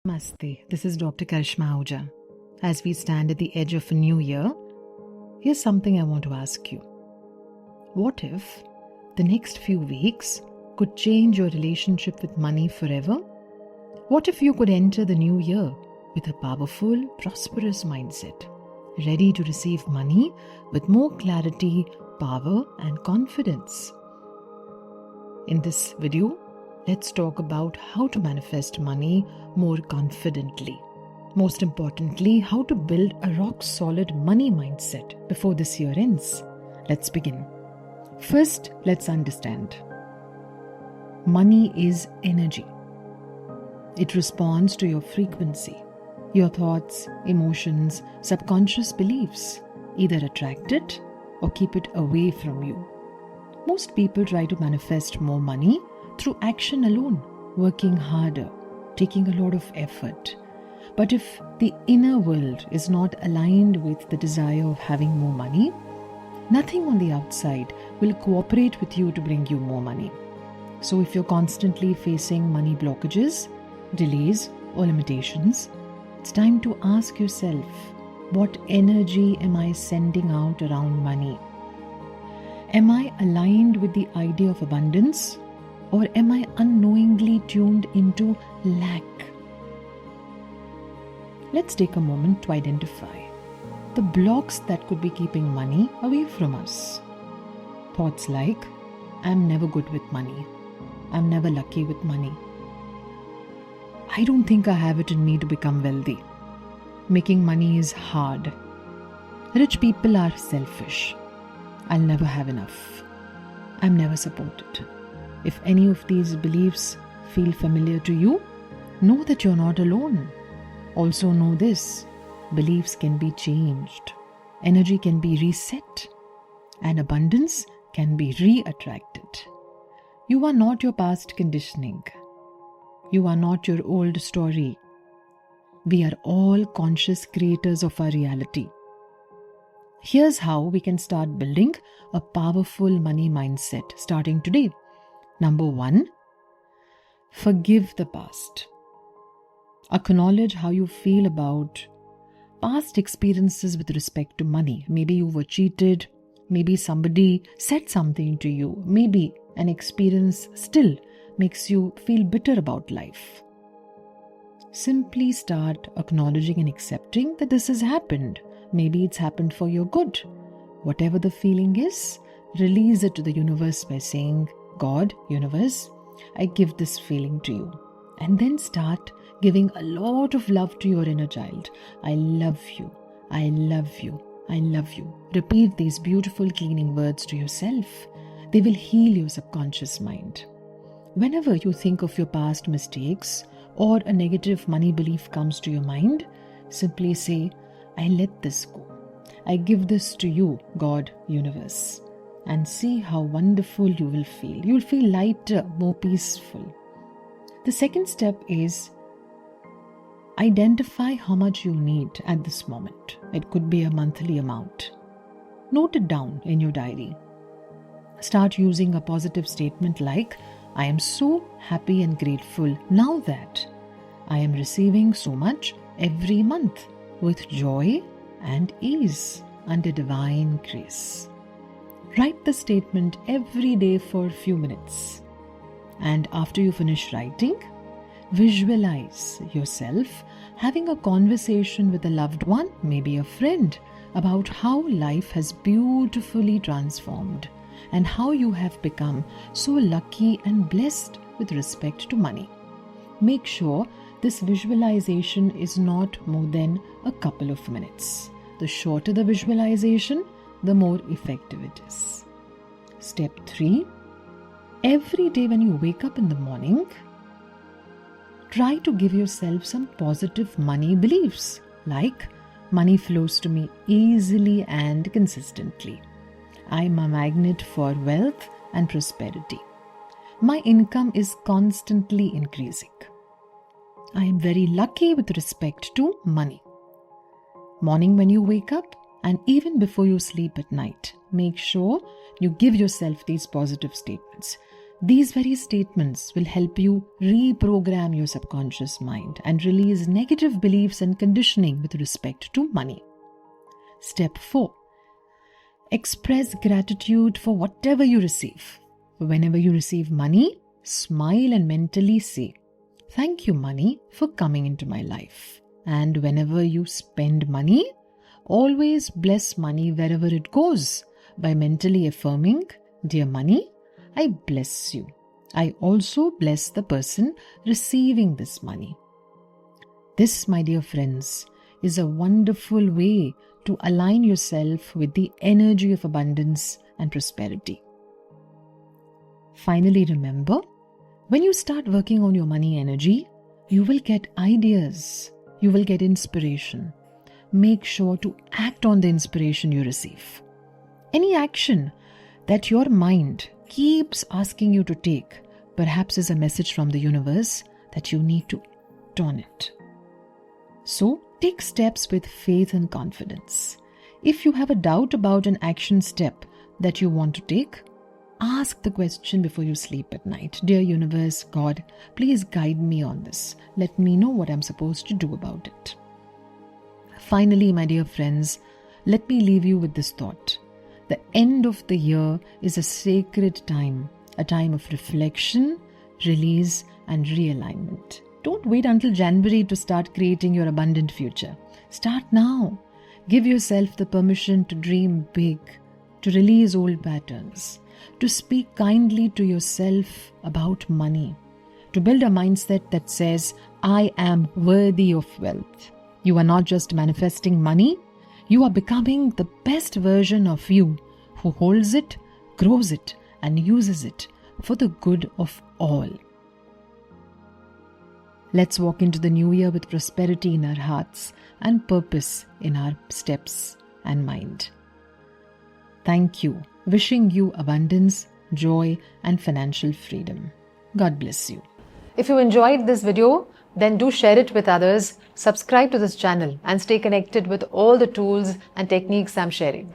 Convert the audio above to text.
Namaste, this is Dr. Karishma Ahuja. As we stand at the edge of a new year, here's something I want to ask you. What if the next few weeks could change your relationship with money forever? What if you could enter the new year with a powerful, prosperous mindset, ready to receive money with more clarity, power, and confidence? In this video, let's talk about how to manifest money more confidently. Most importantly, how to build a rock-solid money mindset before this year ends. Let's begin. First, let's understand. Money is energy. It responds to your frequency. Your thoughts, emotions, subconscious beliefs either attract it or keep it away from you. Most people try to manifest more money through action alone, working harder, taking a lot of effort. But if the inner world is not aligned with the desire of having more money, nothing on the outside will cooperate with you to bring you more money. So if you're constantly facing money blockages, delays, or limitations, it's time to ask yourself, what energy am I sending out around money? Am I aligned with the idea of abundance? Or am I unknowingly tuned into lack? Let's take a moment to identify the blocks that could be keeping money away from us. Thoughts like, I'm never good with money. I'm never lucky with money. I don't think I have it in me to become wealthy. Making money is hard. Rich people are selfish. I'll never have enough. I'm never supported. If any of these beliefs feel familiar to you, know that you're not alone. Also know this, beliefs can be changed, energy can be reset, and abundance can be re-attracted. You are not your past conditioning. You are not your old story. We are all conscious creators of our reality. Here's how we can start building a powerful money mindset starting today. Number 1, forgive the past. Acknowledge how you feel about past experiences with respect to money. Maybe you were cheated, maybe somebody said something to you, maybe an experience still makes you feel bitter about life. Simply start acknowledging and accepting that this has happened. Maybe it's happened for your good. Whatever the feeling is, release it to the universe by saying, God, universe, I give this feeling to you. And then start giving a lot of love to your inner child. I love you. I love you. I love you. Repeat these beautiful cleaning words to yourself. They will heal your subconscious mind. Whenever you think of your past mistakes or a negative money belief comes to your mind, simply say, I let this go. I give this to you, God, universe. And see how wonderful you will feel. You'll feel lighter, more peaceful. The second step is identify how much you need at this moment. It could be a monthly amount. Note it down in your diary. Start using a positive statement like, I am so happy and grateful now that I am receiving so much every month with joy and ease under divine grace. Write the statement every day for a few minutes. And after you finish writing, visualize yourself having a conversation with a loved one, maybe a friend, about how life has beautifully transformed and how you have become so lucky and blessed with respect to money. Make sure this visualization is not more than a couple of minutes. The shorter the visualization, the more effective it is. Step 3. Every day when you wake up in the morning, try to give yourself some positive money beliefs like money flows to me easily and consistently. I'm a magnet for wealth and prosperity. My income is constantly increasing. I am very lucky with respect to money. Morning when you wake up and even before you sleep at night, make sure you give yourself these positive statements. These very statements will help you reprogram your subconscious mind and release negative beliefs and conditioning with respect to money. Step 4. Express gratitude for whatever you receive. Whenever you receive money, smile and mentally say, "Thank you, money, for coming into my life." And whenever you spend money, always bless money wherever it goes by mentally affirming, "Dear money, I bless you. I also bless the person receiving this money." This, my dear friends, is a wonderful way to align yourself with the energy of abundance and prosperity. Finally, remember, when you start working on your money energy, you will get ideas, you will get inspiration. Make sure to act on the inspiration you receive. Any action that your mind keeps asking you to take perhaps is a message from the universe that you need to act on it. So take steps with faith and confidence. If you have a doubt about an action step that you want to take, ask the question before you sleep at night. "Dear universe, God, please guide me on this. Let me know what I'm supposed to do about it." Finally, my dear friends, let me leave you with this thought. The end of the year is a sacred time, a time of reflection, release, and realignment. Don't wait until January to start creating your abundant future. Start now. Give yourself the permission to dream big, to release old patterns, to speak kindly to yourself about money, to build a mindset that says, "I am worthy of wealth." You are not just manifesting money, you are becoming the best version of you who holds it, grows it, and uses it for the good of all. Let's walk into the new year with prosperity in our hearts and purpose in our steps and mind. Thank you. Wishing you abundance, joy, and financial freedom. God bless you. If you enjoyed this video, then do share it with others, subscribe to this channel, and stay connected with all the tools and techniques I'm sharing.